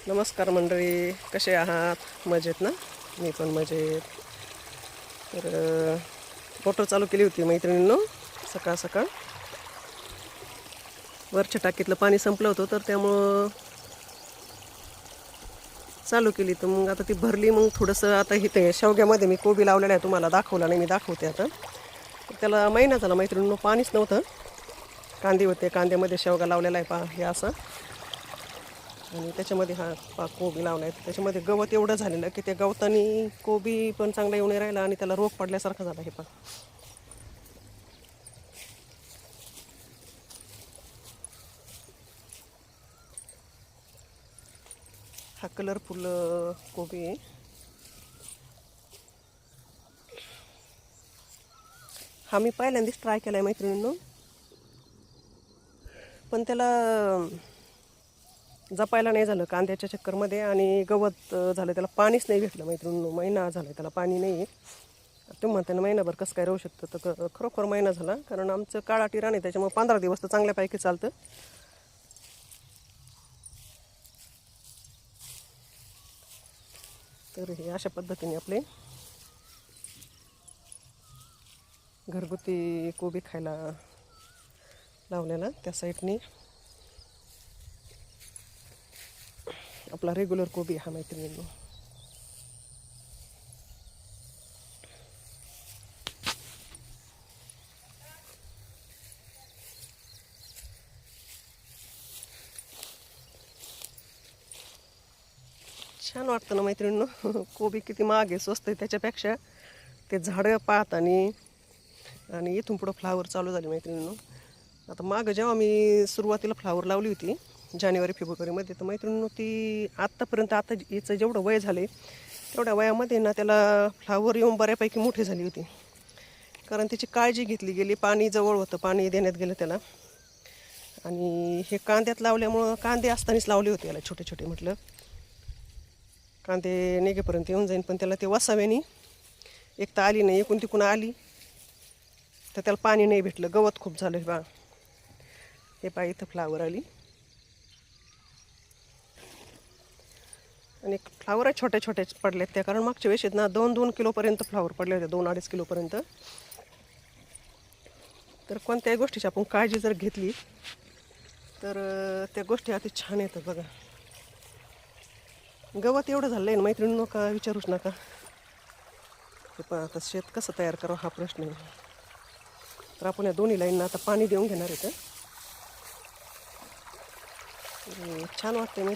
नमस्कार मंडळी, कसे आहात? मजेत ना? मी पण मजेत. तर मोटर चालू केली होती मैत्रिणींनो सकाळ सकाळ. वरच्या टाकीतलं पाणी संपलं होतं, तर त्यामुळं चालू केली. तर मग आता ती भरली. मग थोडंसं आता इथे शेवग्यामध्ये मी कोबी लावलेला आहे, तुम्हाला दाखवला नाही, मी दाखवते आता. त्याला महिना झाला मैत्रिणींनो, पाणीच नव्हतं. कांदे होते, कांद्यामध्ये शेवगा लावलेला आहे पा हे असं. आणि त्याच्यामध्ये हा कोबी लावला आहे. त्याच्यामध्ये गवत एवढं झालेलं की त्या गवतानी कोबी पण चांगला येऊन राहिला आणि त्याला रोग पडल्यासारखा झाला. हे पण हा कलरफुल कोबी आहे. हा मी पहिल्यांदाच ट्राय केला आहे मैत्रिणींनो, पण त्याला जपायला नाही झालं कांद्याच्या चक्करमध्ये. आणि गवत झालं, त्याला पाणीच नाही भेटलं मैत्रिणींनो. महिना झाला त्याला पाणी नाही आहे. तुम्ही म्हणते ना महिनाभर कसं काय राहू शकतं, तर खरोखर महिना झाला. कारण आमचं काळा टिरा नाही, त्याच्यामुळे 15 दिवस तर चांगल्यापैकी चालतं. तर हे अशा पद्धतीने आपले घरगुती कोबी खायला लावलेला. त्या साईडनी आपला रेग्युलर कोबी हा मैत्रिणींनो. छान वाटतं ना मैत्रिणींनो. कोबी किती महाग आहे, स्वस्त आहे त्याच्यापेक्षा ते झाडं पाहत आणि इथून पुढं फ्लावर चालू झाली मैत्रिणींनो. आता मागं जेव्हा मी सुरुवातीला फ्लावर लावली होती जानेवारी फेब्रुवारीमध्ये, तर मैत्रिणींनो ती आत्तापर्यंत आता याचं जेवढं वय झाले तेवढ्या वयामध्ये ना त्याला फ्लावर येऊन बऱ्यापैकी मोठी झाली होती. कारण त्याची काळजी घेतली गेली, पाणी जवळ होतं, पाणी देण्यात गेलं त्याला. आणि हे कांद्यात लावल्यामुळं, कांदे असतानाच लावले होते याला छोटे छोटे, म्हटलं कांदे निघेपर्यंत येऊन जाईन. पण त्याला ते वसाव्यानी एक तर आली नाही, एकूण तिकून आली तर त्याला पाणी नाही भेटलं, गवत खूप झालं. बा हे पा इथं फ्लावर आली आणि फ्लावर आहे छोटे छोटे पडलेत त्या. कारण मागच्या वेळेस ना 2-2 किलोपर्यंत फ्लावर पडले होते, 2-2.5 किलोपर्यंत. तर कोणत्याही गोष्टीची आपण काळजी जर घेतली तर त्या गोष्टी अति छान येतात बघा. गवत एवढं झालं आहे ना मैत्रिणींनो, का विचारूच नका. हे पण आता शेत कसं तयार करावं हा प्रश्न आहे. तर आपण या दोन्ही लाईनना आता पाणी देऊन घेणार आहे. तर छान वाटते.